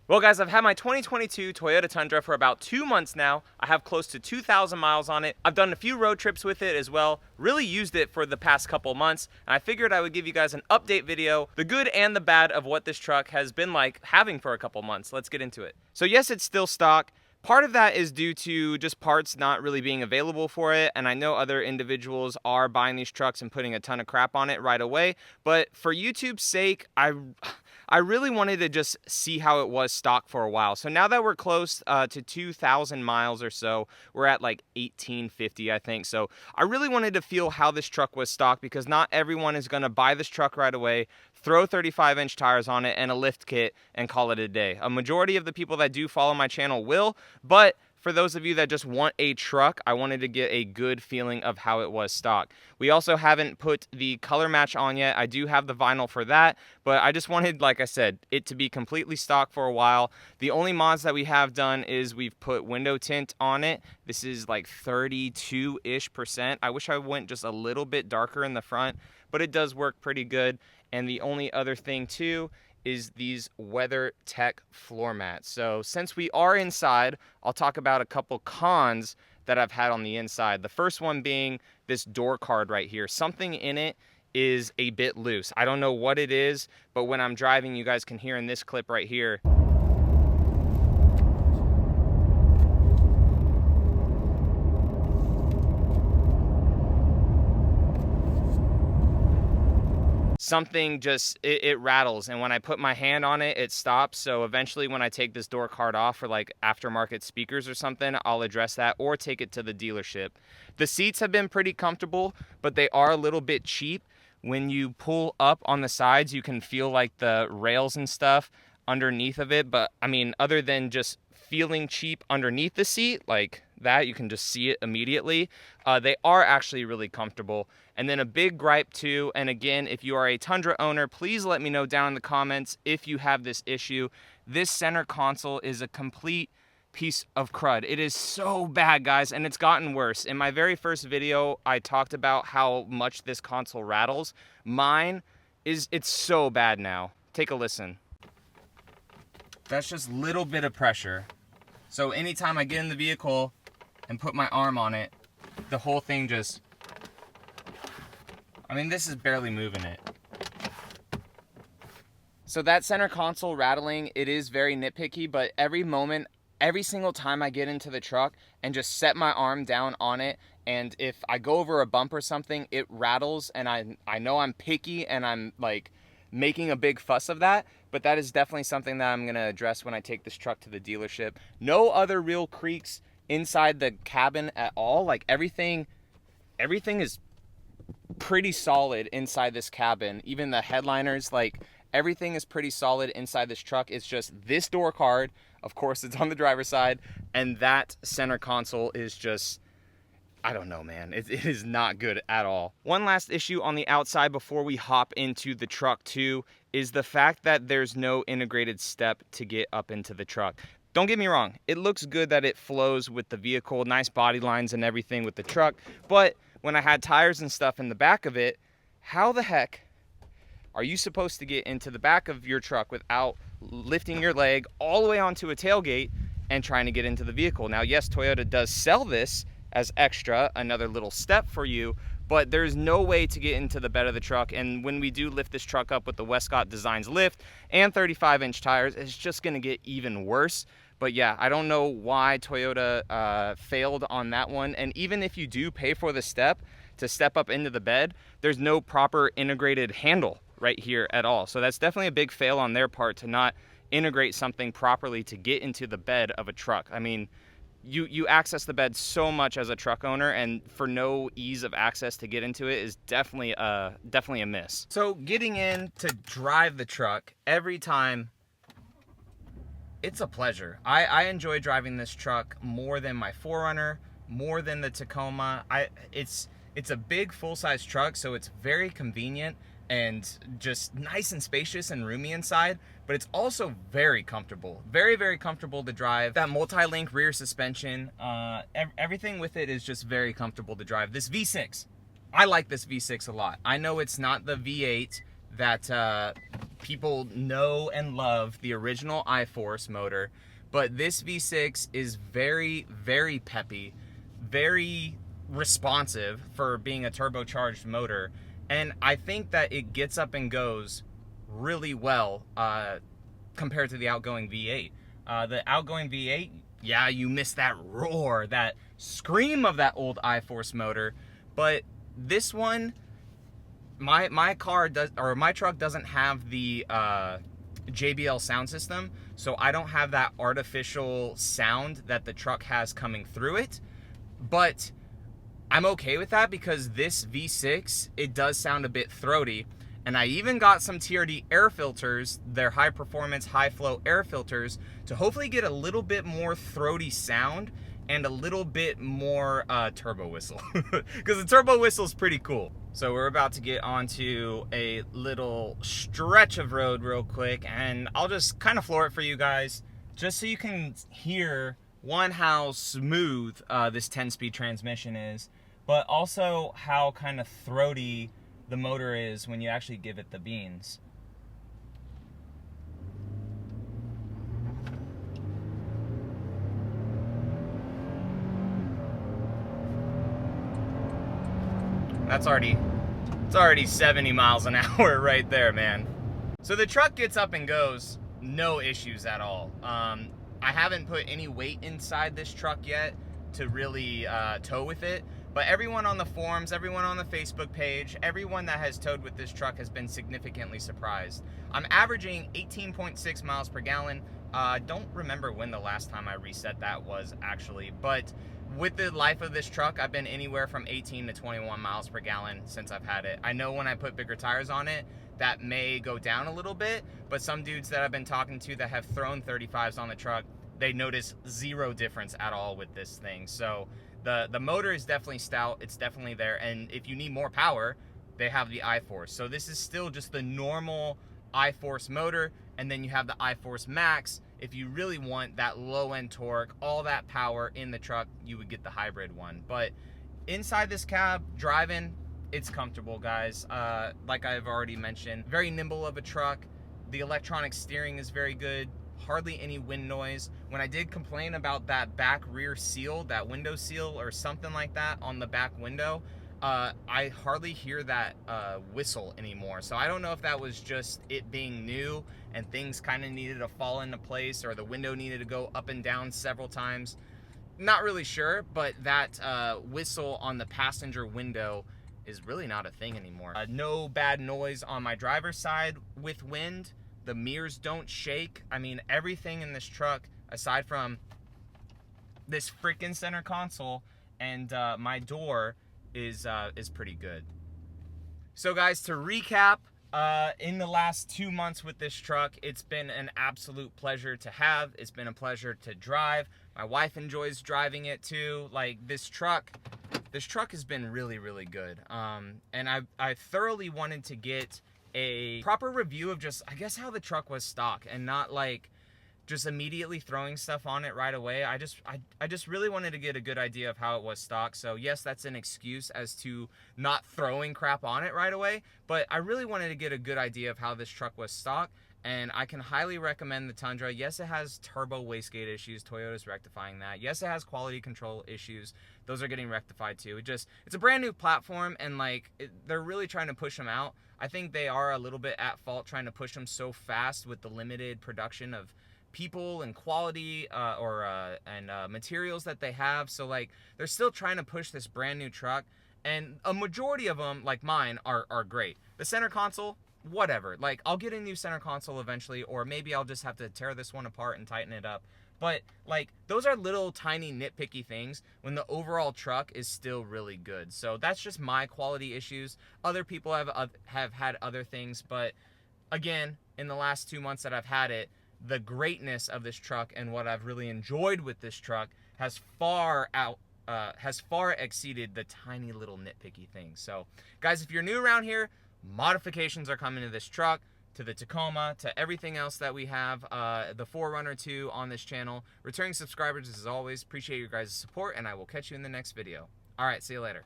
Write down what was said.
Well guys, I've had my 2022 Toyota Tundra for about 2 months now. I have close to 2,000 miles on it. I've done a few road trips with it as well. Really used it for the past couple months, and I figured I would give you guys an update video, the good and the bad of what this truck has been like having for a couple months. Let's get into it. So yes, it's still stock. Part of that is due to just parts not really being available for it, and I know other individuals are buying these trucks and putting a ton of crap on it right away, but for YouTube's sake, I really wanted to just see how it was stock for a while. So now that we're close to 2,000 miles or so, we're at like 1,850, I think. So I really wanted to feel how this truck was stock, because not everyone is going to buy this truck right away, throw 35-inch tires on it and a lift kit and call it a day. A majority of the people that do follow my channel will, but for those of you that just want a truck, I wanted to get a good feeling of how it was stock. We also haven't put the color match on yet. I do have the vinyl for that, but I just wanted, like I said, it to be completely stock for a while. The only mods that we have done is we've put window tint on it. This is like 32-ish%. I wish I went just a little bit darker in the front, but it does work pretty good. And the only other thing too is these WeatherTech floor mats. So since we are inside, I'll talk about a couple cons that I've had on the inside. The first one being this door card right here. Something in it is a bit loose. I don't know what it is, but when I'm driving, you guys can hear in this clip right here, something just, it rattles, and when I put my hand on it, it stops. So eventually when I take this door card off for like aftermarket speakers or something, I'll address that or take it to the dealership. The seats have been pretty comfortable, but they are a little bit cheap. When you pull up on the sides, you can feel like the rails and stuff underneath of it, but I mean, other than just feeling cheap underneath the seat like that, you can just see it immediately. They are actually really comfortable. And then a big gripe too, and again, if you are a Tundra owner, please let me know down in the comments if you have this issue. This center console is a complete piece of crud. It is so bad, guys, and it's gotten worse. In my very first video, I talked about how much this console rattles. Mine it's so bad now. Take a listen. That's just a little bit of pressure. So anytime I get in the vehicle and put my arm on it, the whole thing just, I mean, this is barely moving it. So that center console rattling, it is very nitpicky, but every moment, every single time I get into the truck and just set my arm down on it, and if I go over a bump or something, it rattles, and I know I'm picky and I'm like making a big fuss of that, but that is definitely something that I'm gonna address when I take this truck to the dealership. No other real creaks inside the cabin at all. Like everything is pretty solid inside this cabin. Even the headliners, like everything is pretty solid inside this truck. It's just this door card, of course it's on the driver's side, and that center console is just, I don't know, man. It is not good at all. One last issue on the outside before we hop into the truck too is the fact that there's no integrated step to get up into the truck. Don't get me wrong, it looks good that it flows with the vehicle, nice body lines and everything with the truck, but when I had tires and stuff in the back of it, how the heck are you supposed to get into the back of your truck without lifting your leg all the way onto a tailgate and trying to get into the vehicle? Now, yes, Toyota does sell this as extra, another little step for you, but there's no way to get into the bed of the truck. And when we do lift this truck up with the Westcott Designs lift and 35-inch tires, it's just gonna get even worse. But yeah, I don't know why Toyota failed on that one. And even if you do pay for the step to step up into the bed, there's no proper integrated handle right here at all. So that's definitely a big fail on their part to not integrate something properly to get into the bed of a truck. I mean, you access the bed so much as a truck owner, and for no ease of access to get into it is definitely a miss. So getting in to drive the truck every time, it's a pleasure. I enjoy driving this truck more than my 4Runner, more than the Tacoma. It's a big full-size truck, so it's very convenient and just nice and spacious and roomy inside, but it's also very comfortable. Very, very comfortable to drive. That multi-link rear suspension, everything with it is just very comfortable to drive. This V6, I like this V6 a lot. I know it's not the V8 that people know and love the original iForce motor, but this V6 is very, very peppy, very responsive for being a turbocharged motor, and I think that it gets up and goes really well compared to the outgoing V8. The outgoing V8, yeah, you miss that roar, that scream of that old iForce motor, but this one, my car does, or my truck doesn't have the JBL sound system, so I don't have that artificial sound that the truck has coming through it. But I'm okay with that because this V6, it does sound a bit throaty. And I even got some TRD air filters, their high performance, high flow air filters, to hopefully get a little bit more throaty sound and a little bit more turbo whistle. Because the turbo whistle is pretty cool. So we're about to get onto a little stretch of road real quick, and I'll just kind of floor it for you guys, just so you can hear, one, how smooth this 10-speed transmission is, but also how kind of throaty the motor is when you actually give it the beans. It's already 70 miles an hour right there, man. So the truck gets up and goes, no issues at all. I haven't put any weight inside this truck yet to really tow with it, but everyone on the forums, everyone on the Facebook page, everyone that has towed with this truck has been significantly surprised. I'm averaging 18.6 miles per gallon. Don't remember when the last time I reset that was actually, but with the life of this truck, I've been anywhere from 18 to 21 miles per gallon since I've had it. I know when I put bigger tires on it, that may go down a little bit, but some dudes that I've been talking to that have thrown 35s on the truck, they notice zero difference at all with this thing. So the motor is definitely stout, it's definitely there, and if you need more power, they have the iForce. So this is still just the normal iForce motor, and then you have the iForce Max. If you really want that low-end torque, all that power in the truck, you would get the hybrid one. But inside this cab, driving, it's comfortable, guys. Like I've already mentioned, very nimble of a truck. The electronic steering is very good. Hardly any wind noise. When I did complain about that back rear seal, that window seal or something like that on the back window, I hardly hear that whistle anymore. So I don't know if that was just it being new and things kind of needed to fall into place, or the window needed to go up and down several times. Not really sure, but that whistle on the passenger window is really not a thing anymore. No bad noise on my driver's side with wind. The mirrors don't shake. I mean, everything in this truck, aside from this freaking center console and my door, is pretty good. So guys, to recap, in the last 2 months with this truck, it's been an absolute pleasure to have. It's been a pleasure to drive. My wife enjoys driving it too. Like, this truck has been really, really good. And I thoroughly wanted to get a proper review of just, I guess, how the truck was stock, and not like just immediately throwing stuff on it right away. I just really wanted to get a good idea of how it was stock. So yes, that's an excuse as to not throwing crap on it right away, but I really wanted to get a good idea of how this truck was stock, and I can highly recommend the Tundra. Yes, it has turbo wastegate issues. Toyota's rectifying that. Yes, it has quality control issues. Those are getting rectified too. It's a brand new platform, and like they're really trying to push them out. I think they are a little bit at fault trying to push them so fast with the limited production of people and quality and materials that they have. So like they're still trying to push this brand new truck, and a majority of them, like mine, are great. The center console, whatever. Like, I'll get a new center console eventually, or maybe I'll just have to tear this one apart and tighten it up. But like, those are little tiny nitpicky things when the overall truck is still really good. So that's just my quality issues. Other people have had other things, but again, in the last 2 months that I've had it, the greatness of this truck and what I've really enjoyed with this truck has far exceeded the tiny little nitpicky things. So guys, if you're new around here, modifications are coming to this truck, to the Tacoma, to everything else that we have, the 4Runner 2 on this channel. Returning subscribers, as always, appreciate your guys' support, and I will catch you in the next video. All right, see you later.